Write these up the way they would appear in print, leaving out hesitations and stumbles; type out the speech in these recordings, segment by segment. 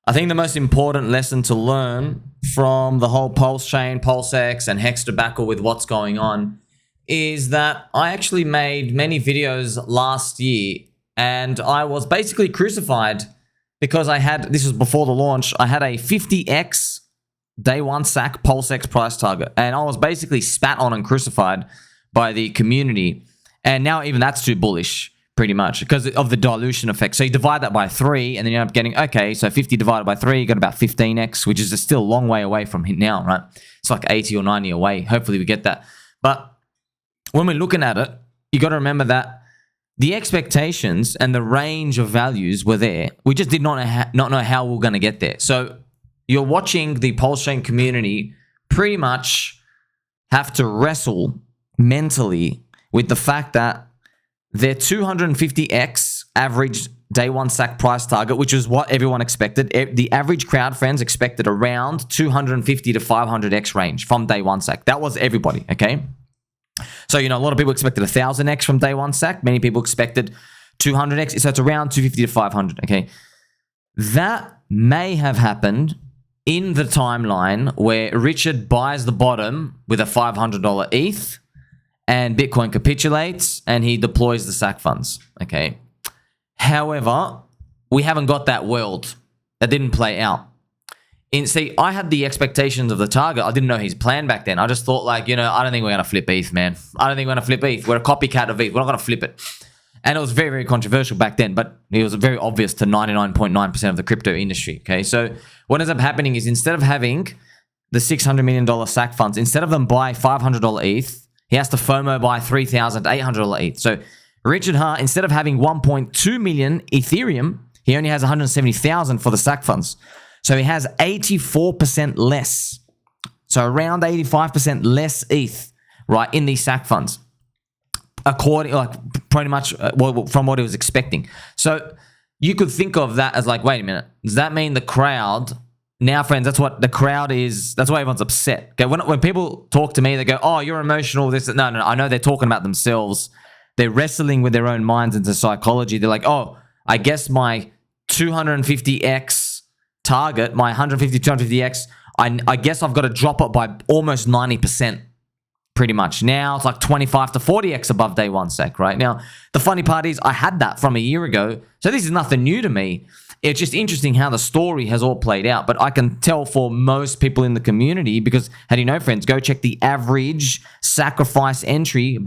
I think the most important lesson to learn from the whole PulseChain, PulseX, and Hex debacle with what's going on is that I actually made many videos last year and I was basically crucified because this was before the launch, I had a 50x day one sack PulseX price target. And I was basically spat on and crucified by the community. And now even that's too bullish, pretty much, because of the dilution effect. So you divide that by 3, and then you end up getting, okay, so 50 divided by 3, you got about 15x, which is still a long way away from now, right? It's like 80 or 90 away. Hopefully we get that. But when we're looking at it, you got to remember that the expectations and the range of values were there. We just did not know how we were going to get there. So you're watching the PulseChain community pretty much have to wrestle mentally with the fact that their 250x average day one sack price target, which is what everyone expected. The average crowd, friends, expected around 250 to 500x range from day one sack. That was everybody, okay? So, a lot of people expected 1000x from day one sack. Many people expected 200x. So it's around 250 to 500, okay? That may have happened in the timeline where Richard buys the bottom with a $500 ETH and Bitcoin capitulates and he deploys the sack funds, okay? However, we haven't got that world. That didn't play out. See, I had the expectations of the target. I didn't know his plan back then. I just thought I don't think we're going to flip ETH, man. I don't think we're going to flip ETH. We're a copycat of ETH. We're not going to flip it. And it was very, very controversial back then, but it was very obvious to 99.9% of the crypto industry, okay? So what ends up happening is instead of having the $600 million sack funds, instead of them buy $500 ETH, he has to FOMO buy $3,800 ETH. So Richard Hart, instead of having 1.2 million Ethereum, he only has 170,000 for the sack funds. So he has 84% less. So around 85% less ETH, right, in these sack funds. Pretty much from what he was expecting. So you could think of that as wait a minute, does that mean the crowd, now friends, that's what the crowd is, that's why everyone's upset. Okay, when people talk to me, they go, oh, you're emotional, this, no, I know they're talking about themselves. They're wrestling with their own minds into psychology. They're like, oh, I guess my 250x target, my 150, 250x, I guess I've got to drop it by almost 90%. Pretty much. Now it's like 25 to 40x above day one sack, right? Now, the funny part is I had that from a year ago, so this is nothing new to me. It's just interesting how the story has all played out, but I can tell for most people in the community because, how do you know, friends? Go check the average sacrifice entry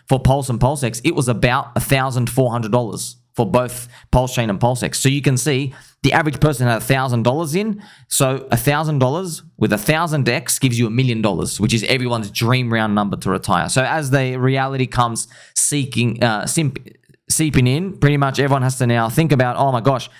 for Pulse and PulseX. It was about $1,400 for both PulseChain and PulseX. So you can see the average person had $1,000 in. So $1,000 with 1,000x gives you $1 million, which is everyone's dream round number to retire. So as the reality comes seeping in, pretty much everyone has to now think about, oh my gosh,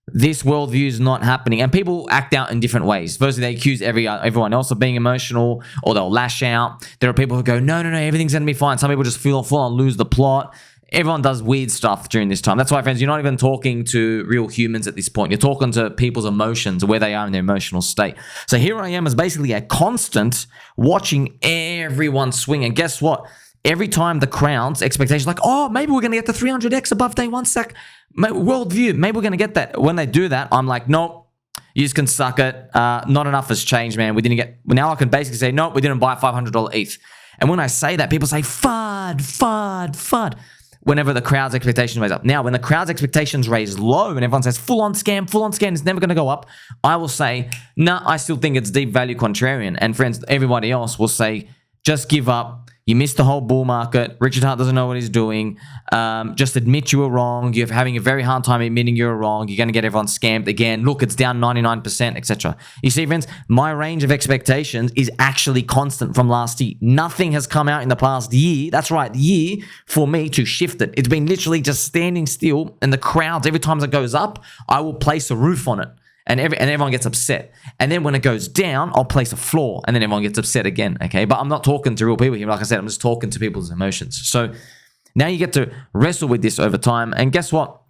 this worldview is not happening. And people act out in different ways. Firstly, they accuse everyone else of being emotional, or they'll lash out. There are people who go, no, everything's going to be fine. Some people just full on lose the plot. Everyone does weird stuff during this time. That's why, friends, you're not even talking to real humans at this point. You're talking to people's emotions, where they are in their emotional state. So here I am as basically a constant watching everyone swing. And guess what? Every time the crowd's expectations, oh, maybe we're going to get the 300x above day one sack worldview. Maybe we're going to get that. When they do that, I'm like, nope, you just can suck it. Not enough has changed, man. We didn't get. Now I can basically say, nope, we didn't buy $500 ETH. And when I say that, people say, FUD. Whenever the crowd's expectations raise up. Now, when the crowd's expectations raise low and everyone says full on scam, it's never going to go up, I will say, no, I still think it's deep value contrarian. And friends, everybody else will say, just give up. You missed the whole bull market. Richard Hart doesn't know what he's doing. Just admit you were wrong. You're having a very hard time admitting you're wrong. You're going to get everyone scammed again. Look, it's down 99%, etc. You see, friends, my range of expectations is actually constant from last year. Nothing has come out in the past year. That's right, year for me to shift it. It's been literally just standing still, and the crowds, every time it goes up, I will place a roof on it. And everyone gets upset. And then when it goes down, I'll place a floor, and then everyone gets upset again, okay? But I'm not talking to real people here. Like I said, I'm just talking to people's emotions. So now you get to wrestle with this over time. And guess what?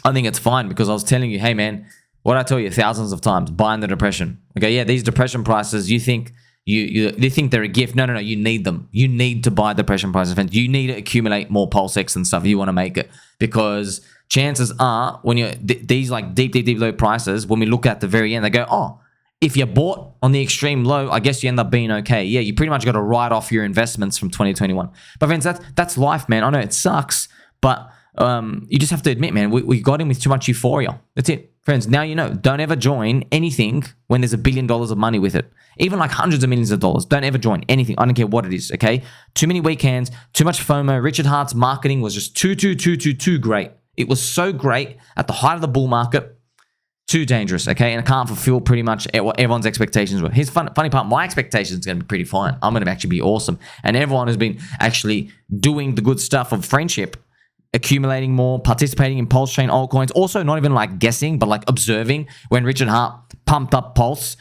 I think it's fine, because I was telling you, hey, man, what I tell you thousands of times, buying the depression. Okay, yeah, these depression prices, you think you think they're a gift. No, you need them. You need to buy depression prices. You need to accumulate more PulseX and stuff if you want to make it, because chances are when you're these like deep low prices, when we look at the very end, they go, oh, if you bought on the extreme low, I guess you end up being okay. Yeah, you pretty much got to write off your investments from 2021. But friends, that's life, man. I know it sucks, but you just have to admit, man, we got in with too much euphoria. That's it. Friends, now you know, don't ever join anything when there's $1 billion of money with it. Even like hundreds of millions of dollars. Don't ever join anything. I don't care what it is, okay? Too many weak hands, too much FOMO. Richard Hart's marketing was just too great. It was so great at the height of the bull market, too dangerous, okay? And it can't fulfill pretty much what everyone's expectations were. Here's the funny part, my expectations are going to be pretty fine. I'm going to actually be awesome. And everyone who's been actually doing the good stuff of friendship, accumulating more, participating in PulseChain altcoins, also not even like guessing, but like observing. When Richard Hart pumped up Pulse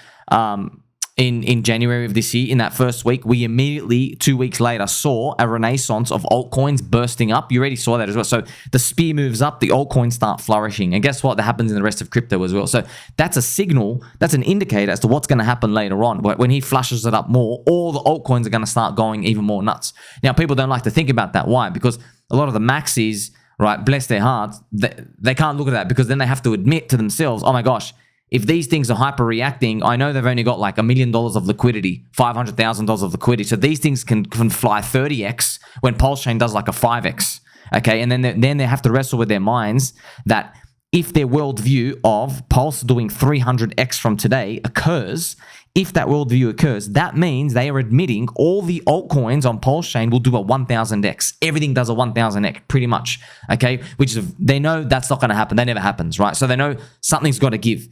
in January of this year, in that first week, we immediately 2 weeks later saw a renaissance of altcoins bursting up. You already saw that as well. So the spear moves up, the altcoins start flourishing. And guess what? That happens in the rest of crypto as well. So that's a signal, that's an indicator as to what's going to happen later on. When he flushes it up more, all the altcoins are going to start going even more nuts. Now, people don't like to think about that. Why? Because a lot of the maxis, right, bless their hearts, they can't look at that, because then they have to admit to themselves, oh my gosh, if these things are hyper reacting, I know they've only got like $1 million of liquidity, $500,000 of liquidity. So these things can fly 30x when PulseChain does like a 5x. Okay. And then they have to wrestle with their minds that if their worldview of Pulse doing 300x from today occurs, if that worldview occurs, that means they are admitting all the altcoins on PulseChain will do a 1000x. Everything does a 1000x, pretty much. Okay, which is, they know that's not going to happen. That never happens, right? So they know something's got to give.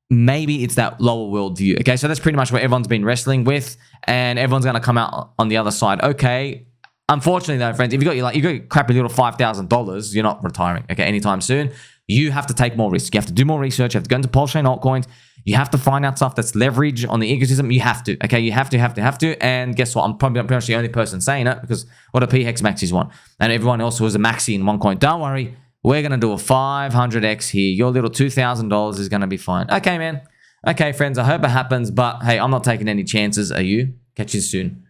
Maybe it's that lower worldview. Okay, so that's pretty much what everyone's been wrestling with, and everyone's going to come out on the other side. Okay. Unfortunately, though, friends, if you got your crappy little $5,000, you're not retiring. Okay, anytime soon. You have to take more risk. You have to do more research. You have to go into PulseChain altcoins. You have to find out stuff that's leverage on the ecosystem. You have to. Okay, you have to. And guess what? I'm pretty much the only person saying it, because what do PHEX maxis want? And everyone else who was a maxi in one coin, don't worry. We're going to do a 500x here. Your little $2,000 is going to be fine. Okay, man. Okay, friends, I hope it happens. But hey, I'm not taking any chances. Are you? Catch you soon.